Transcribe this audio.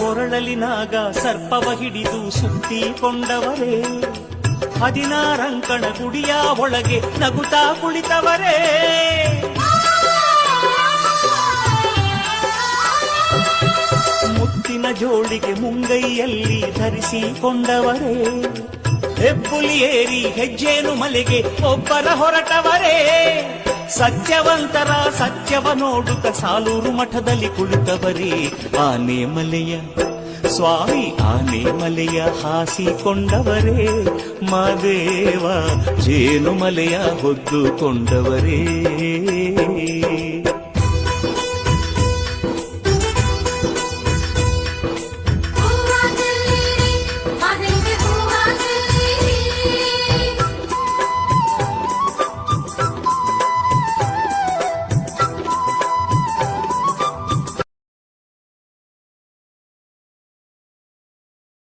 ಕೊರಳಲಿ ನಾಗ ಸರ್ಪವ ಹಿಡಿದು ಸುತ್ತಿಕೊಂಡವರೇ 16 ಅಂಕಣ ಗುಡಿಯ ಒಳಗೆ ನಗುತ್ತಾ ಕುಳಿತವರೇ. ಮುತ್ತಿನ ಜೋಳಿಗೆ ಮುಂಗೈಯಲ್ಲಿ ಧರಿಸಿಕೊಂಡವರೇ. ಹೆಬ್ಬುಲಿ ಏರಿ ಹೆಜ್ಜೇನು ಮಲೆಗೆ ಒಬ್ಬರ ಹೊರಟವರೇ. ಸತ್ಯವಂತರ ಸತ್ಯವ ನೋಡುತ್ತ ಸಾಲೂರು ಮಠದಲ್ಲಿ ಕುಳಿತವರೇ. ಆನೆಮಲೆಯ ಸ್ವಾಮಿ ಆನೆಮಲೆಯ ಹಾಸಿಕೊಂಡವರೇ. ಮಾದೇವ ಜೇನುಮಲೆಯ ಹೊದ್ದುಕೊಂಡವರೇ.